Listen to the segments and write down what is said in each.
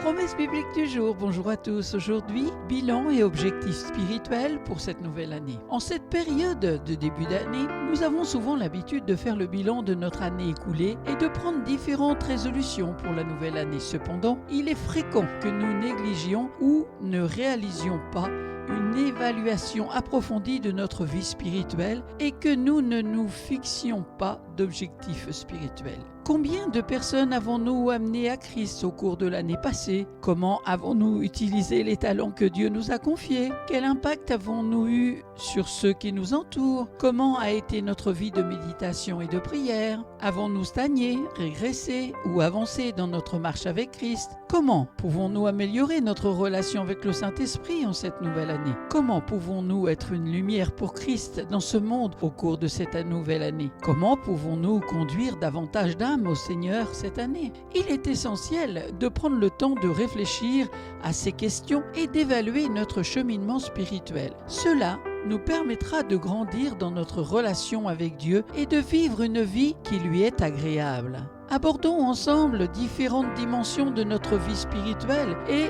Promesse biblique du jour, bonjour à tous. Aujourd'hui, bilan et objectifs spirituels pour cette nouvelle année. En cette période de début d'année, nous avons souvent l'habitude de faire le bilan de notre année écoulée et de prendre différentes résolutions pour la nouvelle année. Cependant, il est fréquent que nous négligions ou ne réalisions pas une évaluation approfondie de notre vie spirituelle et que nous ne nous fixions pas d'objectifs spirituels. Combien de personnes avons-nous amenées à Christ au cours de l'année passée? Comment avons-nous utilisé les talents que Dieu nous a confiés? Quel impact avons-nous eu sur ceux qui nous entourent? Comment a été notre vie de méditation et de prière? Avons-nous stagné, régressé ou avancé dans notre marche avec Christ? Comment pouvons-nous améliorer notre relation avec le Saint-Esprit en cette nouvelle année? Comment pouvons-nous être une lumière pour Christ dans ce monde au cours de cette nouvelle année? Comment pouvons-nous conduire davantage d'âmes au Seigneur cette année? Il est essentiel de prendre le temps de réfléchir à ces questions et d'évaluer notre cheminement spirituel. Cela nous permettra de grandir dans notre relation avec Dieu et de vivre une vie qui lui est agréable. Abordons ensemble différentes dimensions de notre vie spirituelle et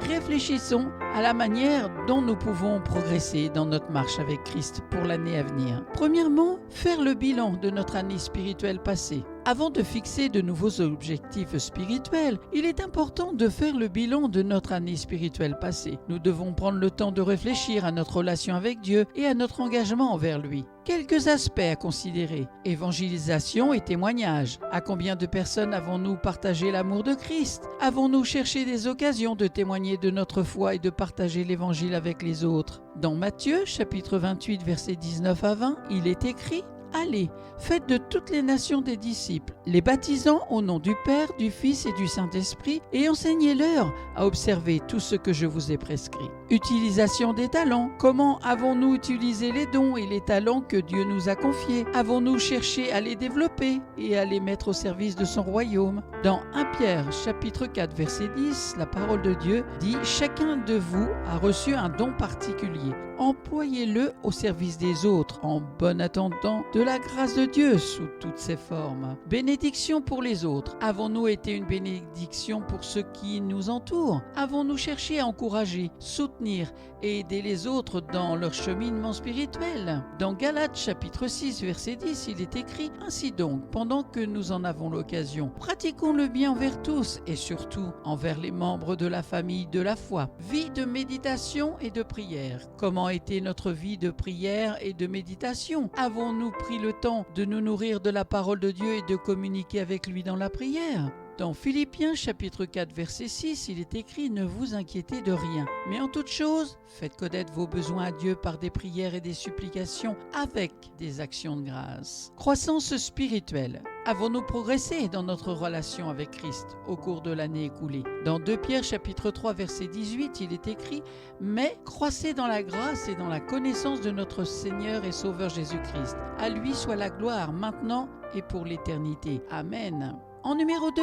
réfléchissons à la manière dont nous pouvons progresser dans notre marche avec Christ pour l'année à venir. Premièrement, faire le bilan de notre année spirituelle passée. Avant de fixer de nouveaux objectifs spirituels, il est important de faire le bilan de notre année spirituelle passée. Nous devons prendre le temps de réfléchir à notre relation avec Dieu et à notre engagement envers lui. Quelques aspects à considérer. Évangélisation et témoignage. À combien de personnes avons-nous partagé l'amour de Christ? Avons-nous cherché des occasions de témoigner de notre foi et de partager l'évangile avec les autres? Dans Matthieu, chapitre 28, versets 19 à 20, il est écrit: Allez, faites de toutes les nations des disciples, les baptisant au nom du Père, du Fils et du Saint-Esprit, et enseignez-leur à observer tout ce que je vous ai prescrit. Utilisation des talents. Comment avons-nous utilisé les dons et les talents que Dieu nous a confiés? Avons-nous cherché à les développer et à les mettre au service de son royaume? Dans 1 Pierre, chapitre 4, verset 10, la parole de Dieu dit: Chacun de vous a reçu un don particulier. Employez-le au service des autres, en bon attendant de la grâce de Dieu sous toutes ses formes. Bénédiction pour les autres. Avons-nous été une bénédiction pour ceux qui nous entourent? Avons-nous cherché à encourager, soutenir et aider les autres dans leur cheminement spirituel? Dans Galates chapitre 6 verset 10, il est écrit: Ainsi donc, pendant que nous en avons l'occasion, pratiquons le bien envers tous et surtout envers les membres de la famille de la foi. Vie de méditation et de prière. Comment était notre vie de prière et de méditation? Avons-nous pris le temps de nous nourrir de la parole de Dieu et de communiquer avec lui dans la prière? Dans Philippiens chapitre 4 verset 6, il est écrit: Ne vous inquiétez de rien, mais en toute chose, faites connaître vos besoins à Dieu par des prières et des supplications avec des actions de grâce. Croissance spirituelle. Avons-nous progressé dans notre relation avec Christ au cours de l'année écoulée? Dans 2 Pierre chapitre 3 verset 18, il est écrit: Mais croissez dans la grâce et dans la connaissance de notre Seigneur et Sauveur Jésus-Christ. À lui soit la gloire maintenant et pour l'éternité. Amen. En numéro 2,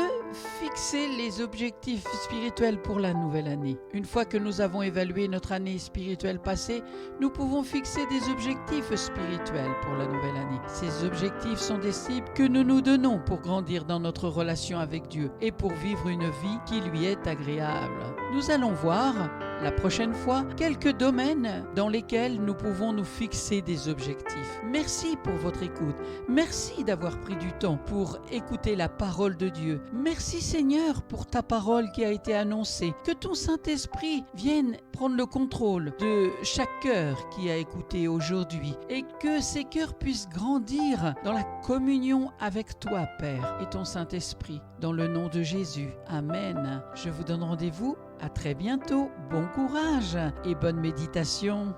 fixer les objectifs spirituels pour la nouvelle année. Une fois que nous avons évalué notre année spirituelle passée, nous pouvons fixer des objectifs spirituels pour la nouvelle année. Ces objectifs sont des cibles que nous nous donnons pour grandir dans notre relation avec Dieu et pour vivre une vie qui lui est agréable. Nous allons voir la prochaine fois quelques domaines dans lesquels nous pouvons nous fixer des objectifs. Merci pour votre écoute. Merci d'avoir pris du temps pour écouter la parole de Dieu. Merci Seigneur pour ta parole qui a été annoncée. Que ton Saint-Esprit vienne prendre le contrôle de chaque cœur qui a écouté aujourd'hui et que ces cœurs puissent grandir dans la communion avec toi, Père, et ton Saint-Esprit. Dans le nom de Jésus. Amen. Je vous donne rendez-vous à très bientôt. Bon courage et bonne méditation.